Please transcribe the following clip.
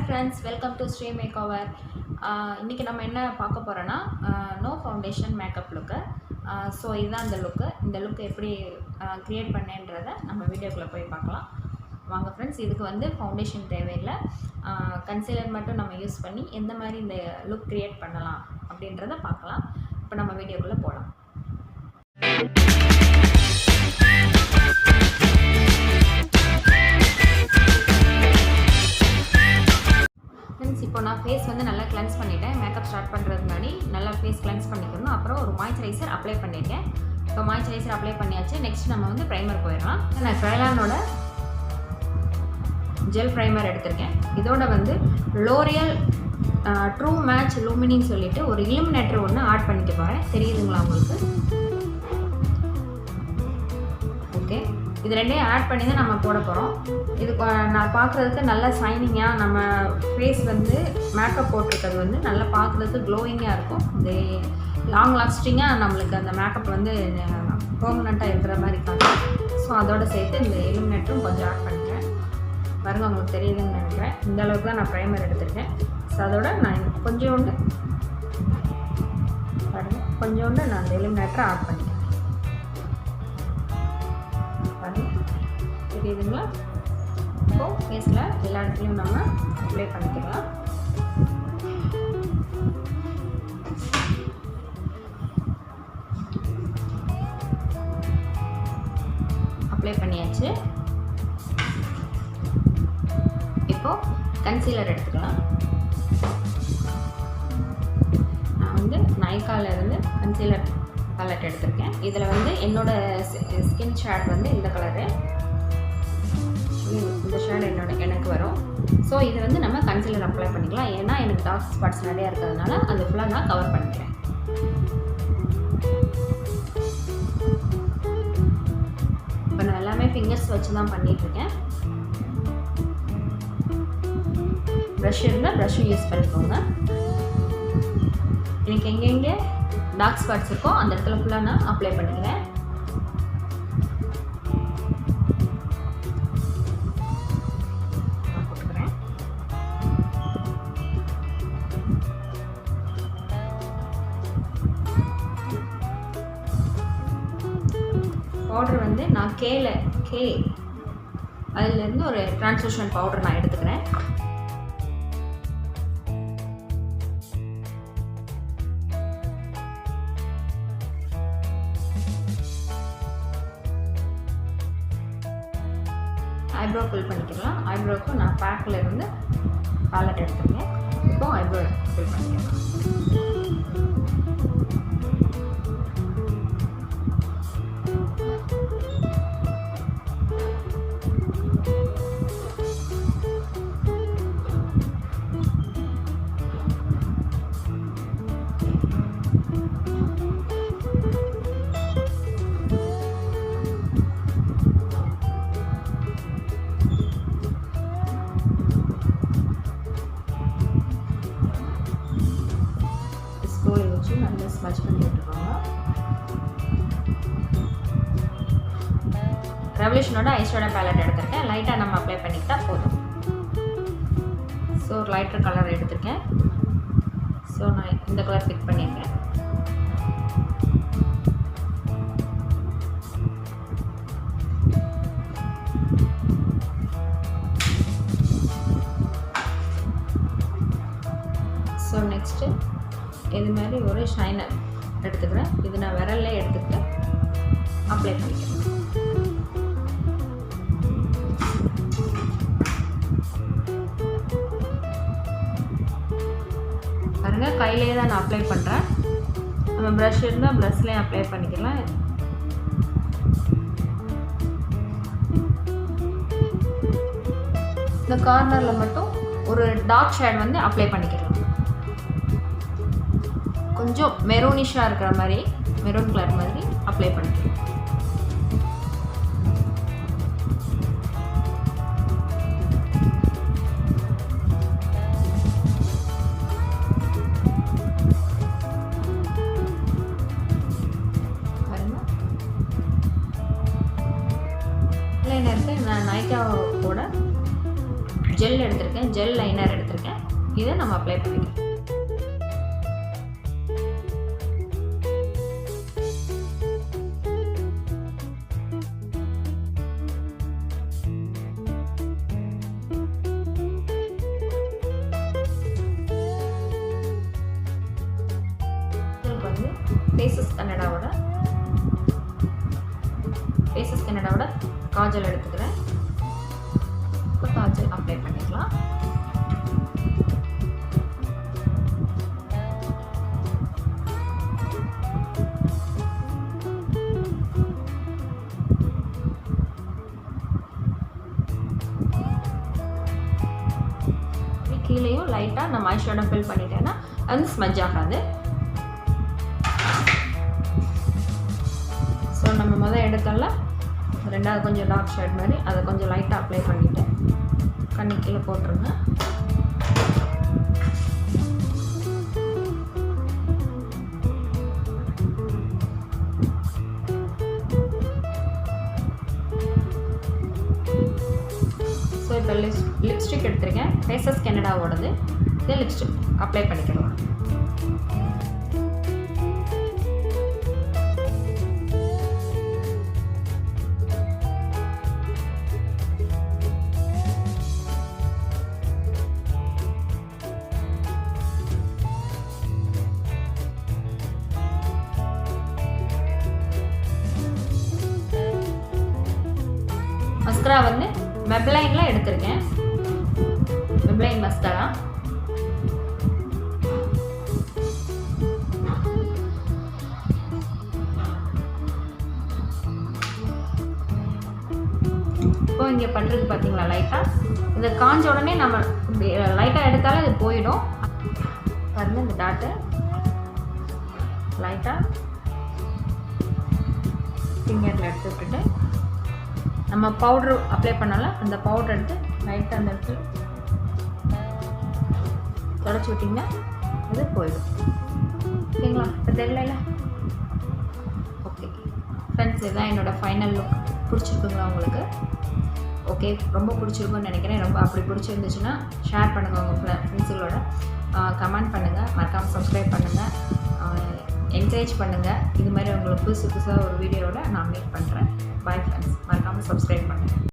Friends, welcome to Sri makeover. இன்றைக்கி நம்ம என்ன பார்க்க போகிறோன்னா no foundation makeup look. So இதுதான் இந்த லுக்கு எப்படி க்ரியேட் பண்ணேன்றதை நம்ம வீடியோக்குள்ளே போய் பார்க்கலாம். வாங்க ஃப்ரெண்ட்ஸ். இதுக்கு வந்து ஃபவுண்டேஷன் தேவையில்லை, கன்சீலர் மட்டும் நம்ம யூஸ் பண்ணி எந்த மாதிரி இந்த லுக் க்ரியேட் பண்ணலாம் அப்படின்றத பார்க்கலாம். இப்போ நம்ம வீடியோக்குள்ளே போகலாம். இப்போ நான் ஃபேஸ் வந்து நல்லா கிளென்ஸ் பண்ணிட்டேன். மேக்கப் ஸ்டார்ட் பண்ணுறதுக்கு முன்னாடி நல்லா ஃபேஸ் கிளென்ஸ் பண்ணிக்கணும். அப்புறம் ஒரு மாய்ஸ்சரைசர் அப்ளை பண்ணியிருக்கேன். இப்போ மாய்ஸ்சரைசர் அப்ளை பண்ணியாச்சு. நெக்ஸ்ட் நம்ம வந்து ப்ரைமர் போயிடலாம். நான் க்ரைலானோட ஜெல் ப்ரைமர் எடுத்திருக்கேன். இதோட வந்து லோரியல் ட்ரூ மேட்ச் லூமினின்னு சொல்லிட்டு ஒரு இலுமினேட்டர் ஒன்று ஆட் பண்ணிக்க போகிறேன். தெரியுதுங்களா உங்களுக்கு? ஓகே, இது ரெண்டையும் ஆட் பண்ணி தான் நம்ம போட போகிறோம். இது நான் பார்க்குறதுக்கு நல்லா ஷைனிங்காக, நம்ம ஃபேஸ் வந்து மேக்கப் போட்டிருக்கிறது வந்து நல்லா பார்க்குறதுக்கு க்ளோயிங்காக இருக்கும். இது லாங் லாஸ்டிங்காக நம்மளுக்கு அந்த மேக்கப் வந்து பெர்மனண்ட்டாக இருக்கிற மாதிரி காட்டும். ஸோ அதோடு சேர்த்து இந்த இலுமினேட்டரும் கொஞ்சம் ஆட் பண்ணிக்கிறேன். பாருங்கள், உங்களுக்கு தெரியுதுன்னு நினைக்கிறேன். இந்த அளவுக்கு தான் நான் ப்ரைமர் எடுத்திருக்கேன். ஸோ அதோட நான் கொஞ்சோண்டு நான் அந்த இலுமினேட்டரை ஆட் பண்ணிக்கிறேன். தெரியுதுங்களா? இப்போது ஃபேஸில் எல்லா இடத்துலையும் நம்ம அப்ளை பண்ணிக்கலாம். அப்ளை பண்ணியாச்சு. இப்போது கன்சீலர் எடுத்துக்கலாம். நான் வந்து நைக்காவிலேருந்து கன்சீலர் பேலட் எடுத்திருக்கேன். இதில் வந்து என்னோடய ஸ்கின் ஷேட் வந்து இந்த கலரு, இந்த ஷேட் எனக்கு வரும். ஸோ இது வந்து நம்ம கன்சீலர் அப்ளை பண்ணிக்கலாம். ஏன்னா எனக்கு டார்க் ஸ்பாட்ஸ் நிறையா இருக்கிறதுனால அது ஃபுல்லாக நான் கவர் பண்ணிக்கிறேன். இப்போ நான் எல்லாமே ஃபிங்கர்ஸ் வச்சு தான் பண்ணிகிட்ருக்கேன். ப்ரஷ் இருந்தால் ப்ரஷ்ஷும் யூஸ் பண்ணிக்கோங்க. எனக்கு எங்கெங்கே டார்க் ஸ்பாட்ஸ் இருக்கோ அந்த இடத்துல ஃபுல்லாக நான் அப்ளை பண்ணிக்கிறேன். பவுடர் வந்து நான் கே அதுலேருந்து ஒரு ட்ரான்ஸ்லூஷன் பவுடர் நான் எடுத்துக்கிறேன். ஐப்ரோ ஃபில் பண்ணிக்கலாம். ஐப்ரோவுக்கு நான் பேக்கில் இருந்து பேலட் எடுத்துருக்கேன். இப்போ ஐப்ரோ ஃபில் பண்ணிக்கலாம். நல்லா ஸ்மட்ச் பண்ணி விட்டுருவாங்க. ரெவல்யூஷனோட ஐஷேடோ பேலட் எடுத்திருக்கேன். லைட்டாக நம்ம அப்ளை பண்ணிக்கிட்டால் போதும். ஸோ ஒரு லைட்டர் கலர் எடுத்திருக்கேன். ஸோ நான் இந்த கலர் பிக் பண்ணியிருக்கேன். ஸோ நெக்ஸ்ட்டு இது மாதிரி ஒரு ஷைனர் எடுத்துக்கிறேன். இது நான் விரல்ல எடுத்துக்கிட்டு அப்ளை பண்ணிக்கிறேன். பாருங்கள், கையிலே தான் நான் அப்ளை பண்ணுறேன். நம்ம ப்ரஷ் இருந்தால் ப்ரஷ்லேயும் அப்ளை பண்ணிக்கலாம். இந்த கார்னரில் மட்டும் ஒரு டார்க் ஷேட் வந்து அப்ளை பண்ணிக்கலாம். கொஞ்சம் மெரூனிஷாக இருக்கிற மாதிரி, மெரூன் கலர் மாதிரி அப்ளை பண்ணிக்கலாம். ஐலைனருக்கு நான் நைக்காவோட ஜெல் எடுத்திருக்கேன். ஜெல் லைனர் லைனர் எடுத்திருக்கேன். இதை நம்ம அப்ளை பண்ணிக்கலாம். வந்து ஃபேஸஸ் கன்னடாவோட காஜல் எடுத்துக்கிறேன். இப்போ காஜல் அப்ளை பண்ணிக்கலாம். கீழேயும் லைட்டாக நம்ம ஐஷேடோ ஃபில் பண்ணிட்டேன்னா அது ஸ்மஜ் ஆகாது. ஸோ நம்ம முதல் எடுத்தோம்ல ரெண்டாவது கொஞ்சம் டார்க் ஷேட் மாதிரி அதை கொஞ்சம் லைட்டாக அப்ளை பண்ணிவிட்டு கண்ணு கீழே போட்டுருங்க. ஸோ இப்போ லிப்ஸ்டிக் எடுத்திருக்கேன். ஃபேஸஸ் கன்னடாவோடது. இதை லிப்ஸ்டிக் அப்ளை பண்ணிக்கலாம். மஸ்கரா வந்து மெப்லைனில் எடுத்திருக்கேன். மெப்லைன் மஸ்கரா. இப்போ இங்கே பண்ணுறது பார்த்தீங்களா, லைட்டாக இந்த காஞ்ச உடனே நம்ம லைட்டாக எடுத்தாலும் இது போயிடும். பாருங்கள், இந்த டாட்டை லைட்டாக ஃபிங்கரில் எடுத்து விட்டுட்டு நம்ம பவுட்ரு அப்ளை பண்ணாலும் அந்த பவுடர் எடுத்து லைட்டாக அந்த இடத்துல தொடச்சி விட்டிங்கன்னா இது போயிடும். ஓகேங்களா? இப்போ தெரியல. ஓகே ஃப்ரெண்ட்ஸ், இதுதான் என்னோடய ஃபைனல் லுக். பிடிச்சிருக்குங்களா உங்களுக்கு? ஓகே, ரொம்ப பிடிச்சிருக்குன்னு நினைக்கிறேன். ரொம்ப அப்படி பிடிச்சிருந்துச்சுன்னா ஷேர் பண்ணுங்கள் உங்கள் ஃப்ரெண்ட்ஸுகளோட. கமெண்ட் பண்ணுங்கள், மறக்காமல் சப்ஸ்கிரைப் பண்ணுங்கள், என்கரேஜ் பண்ணுங்கள். இது மாதிரி உங்களுக்கு புதுசாக ஒரு வீடியோவோட நான் மீட் பண்ணுறேன். பாய் ஃப்ரெண்ட்ஸ், மறக்காமல் சப்ஸ்கிரைப் பண்ணுங்கள்.